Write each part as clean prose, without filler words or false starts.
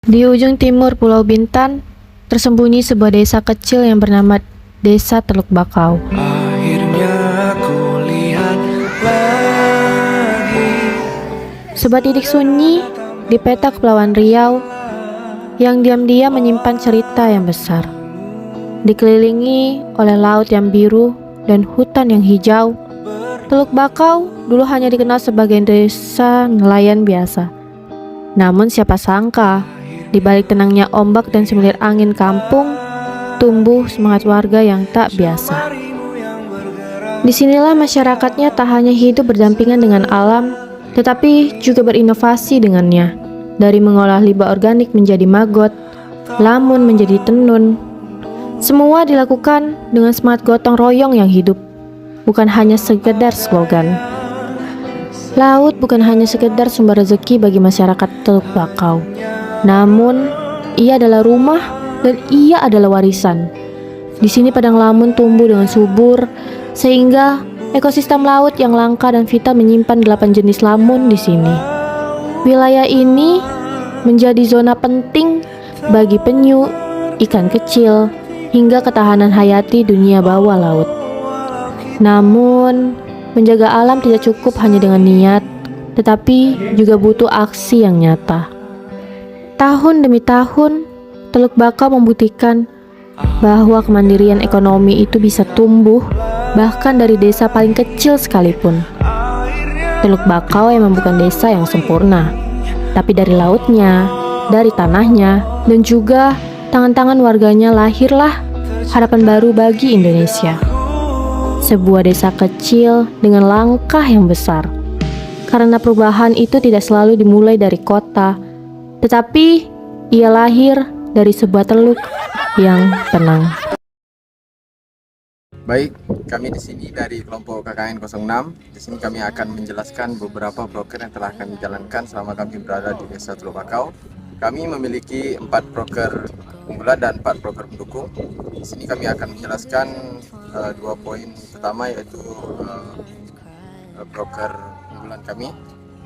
Di ujung timur Pulau Bintan, tersembunyi sebuah desa kecil yang bernama Desa Teluk Bakau. Akhirnya aku lihat lagi. Sebuah titik sunyi di peta Kepulauan Riau yang diam-diam menyimpan cerita yang besar. Dikelilingi oleh laut yang biru dan hutan yang hijau, Teluk Bakau dulu hanya dikenal sebagai desa nelayan biasa. Namun siapa sangka, di balik tenangnya ombak dan semilir angin kampung, tumbuh semangat warga yang tak biasa. Disinilah masyarakatnya tak hanya hidup berdampingan dengan alam, tetapi juga berinovasi dengannya. Dari mengolah limbah organik menjadi maggot, lamun menjadi tenun. Semua dilakukan dengan semangat gotong royong yang hidup, bukan hanya sekedar slogan. Laut bukan hanya sekedar sumber rezeki bagi masyarakat Teluk Bakau, namun ia adalah rumah dan ia adalah warisan. Di sini padang lamun tumbuh dengan subur, sehingga ekosistem laut yang langka dan vital menyimpan 8 jenis lamun di sini. Wilayah ini menjadi zona penting bagi penyu, ikan kecil, hingga ketahanan hayati dunia bawah laut. Namun, menjaga alam tidak cukup hanya dengan niat, tetapi juga butuh aksi yang nyata. Tahun demi tahun, Teluk Bakau membuktikan bahwa kemandirian ekonomi itu bisa tumbuh bahkan dari desa paling kecil sekalipun. Teluk Bakau emang bukan desa yang sempurna, tapi dari lautnya, dari tanahnya, dan juga tangan-tangan warganya lahirlah harapan baru bagi Indonesia. Sebuah desa kecil dengan langkah yang besar. Karena perubahan itu tidak selalu dimulai dari kota, tetapi ia lahir dari sebuah teluk yang tenang. Baik, kami di sini dari kelompok KKN 06. Di sini kami akan menjelaskan beberapa broker yang telah kami jalankan selama kami berada di Desa Teluk Bakau. Kami memiliki 4 broker unggulan dan 4 broker pendukung. Di sini kami akan menjelaskan 2 poin pertama, yaitu broker unggulan kami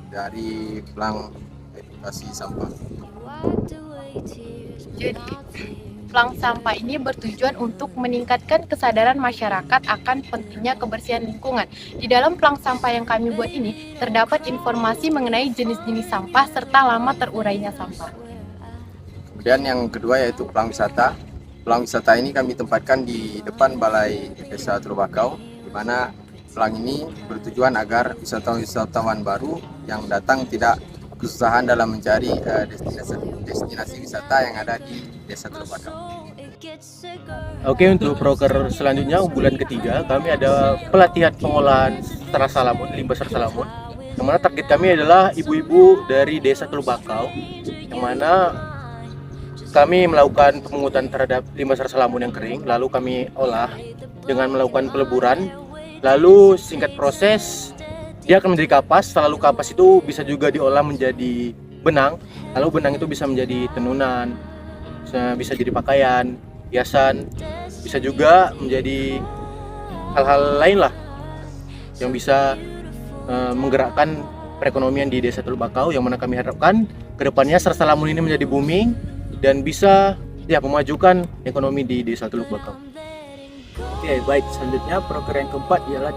dari Plang Edukasi Sampah. Jadi, Plang Sampah ini bertujuan untuk meningkatkan kesadaran masyarakat akan pentingnya kebersihan lingkungan. Di dalam Plang Sampah yang kami buat ini, terdapat informasi mengenai jenis-jenis sampah serta lama terurainya sampah. Kemudian yang kedua yaitu Plang Wisata. Plang Wisata ini kami tempatkan di depan Balai Desa Teluk Bakau, di mana plang ini bertujuan agar wisatawan-wisatawan baru yang datang tidak kesusahan dalam mencari destinasi wisata yang ada di Desa Teluk Bakau. Oke, untuk broker selanjutnya unggulan ketiga, kami ada pelatihan pengolahan serasa lamun, limbah serasa lamun. Yang mana target kami adalah ibu-ibu dari Desa Teluk Bakau, yang mana kami melakukan pemungutan terhadap limbah serasa lamun yang kering, lalu kami olah dengan melakukan peleburan, lalu singkat proses dia akan menjadi kapas, lalu kapas itu bisa juga diolah menjadi benang, lalu benang itu bisa menjadi tenunan, bisa jadi pakaian, hiasan, bisa juga menjadi hal-hal lain lah yang bisa menggerakkan perekonomian di Desa Teluk Bakau, yang mana kami harapkan kedepannya serasa lamun ini menjadi booming dan bisa memajukan ekonomi di Desa Teluk Bakau. Oke, baik. Selanjutnya broker yang keempat ialah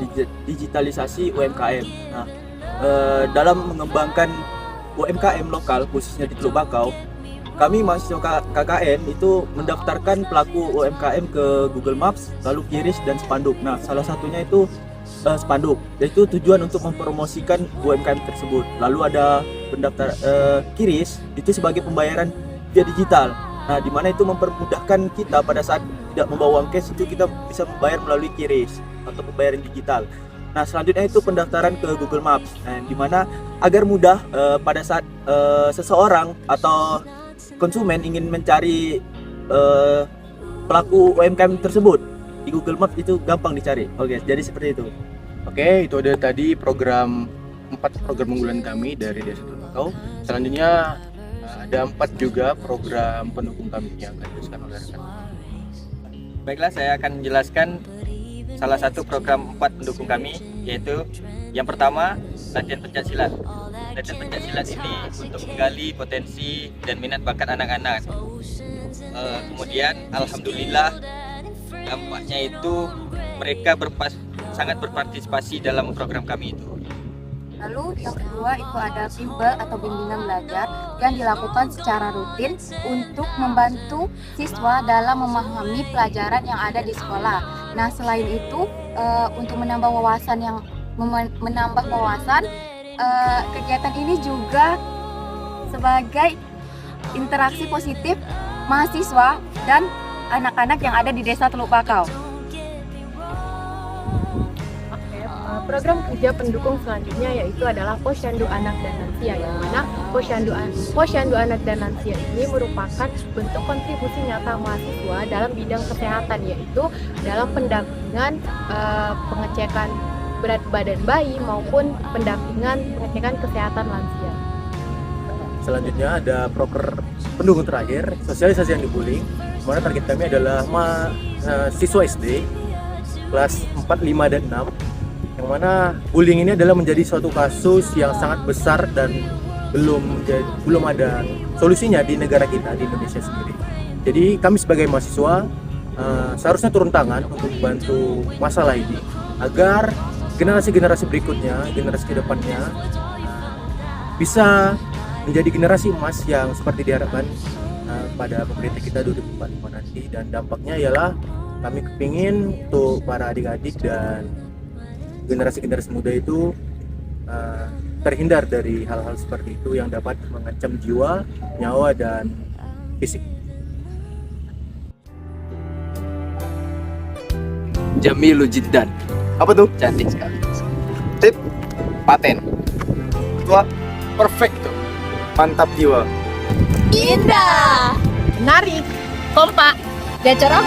digitalisasi UMKM. Nah, dalam mengembangkan UMKM lokal khususnya di Teluk Bakau, kami mahasiswa KKN itu mendaftarkan pelaku UMKM ke Google Maps, lalu QRIS dan spanduk. Nah, salah satunya itu spanduk, yaitu tujuan untuk mempromosikan UMKM tersebut. Lalu ada pendaftar QRIS itu sebagai pembayaran via digital. Nah, di mana itu mempermudahkan kita pada saat tidak membawa uang cash, itu kita bisa membayar melalui QRIS atau pembayaran digital. Nah, selanjutnya itu pendaftaran ke Google Maps. Nah, di mana agar mudah pada saat seseorang atau konsumen ingin mencari pelaku UMKM tersebut di Google Maps, itu gampang dicari. Oke, jadi seperti itu. Oke, itu ada tadi 4 program unggulan kami dari Desa Teluk Bakau. Selanjutnya ada 4 juga program pendukung kami yang akan dijelaskan oleh rekan. Baiklah, saya akan menjelaskan salah satu program 4 pendukung kami, yaitu yang pertama latihan pencaksilat. Latihan pencaksilat ini untuk menggali potensi dan minat bakat anak-anak. Kemudian alhamdulillah dampaknya itu mereka sangat berpartisipasi dalam program kami itu. Lalu yang kedua itu ada bimbel atau bimbingan belajar yang dilakukan secara rutin untuk membantu siswa dalam memahami pelajaran yang ada di sekolah. Nah, selain itu untuk menambah wawasan kegiatan ini juga sebagai interaksi positif mahasiswa dan anak-anak yang ada di Desa Teluk Bakau. Program kerja pendukung selanjutnya yaitu adalah Posyandu Anak dan Lansia, yang mana Posyandu Anak dan Lansia ini merupakan bentuk kontribusi nyata mahasiswa dalam bidang kesehatan, yaitu dalam pendampingan pengecekan berat badan bayi maupun pendampingan pengecekan kesehatan lansia. Selanjutnya ada proker pendukung terakhir, sosialisasi yang bullying, mana target kami adalah siswa SD kelas 4, 5, dan 6, yang mana bullying ini adalah menjadi suatu kasus yang sangat besar dan belum ada solusinya di negara kita, di Indonesia sendiri. Jadi kami sebagai mahasiswa seharusnya turun tangan untuk membantu masalah ini agar generasi-generasi berikutnya, generasi kedepannya bisa menjadi generasi emas yang seperti diharapkan pada pemerintah kita 2045 nanti. Dan dampaknya ialah kami kepingin untuk para adik-adik dan generasi-generasi muda itu terhindar dari hal-hal seperti itu yang dapat mengancam jiwa, nyawa, dan fisik. Jamilu jiddan. Apa tuh? Cantik sekali. Tip, paten. Tua, perfect tuh. Mantap jiwa. Indah, Menarik, kompak, dan cerah.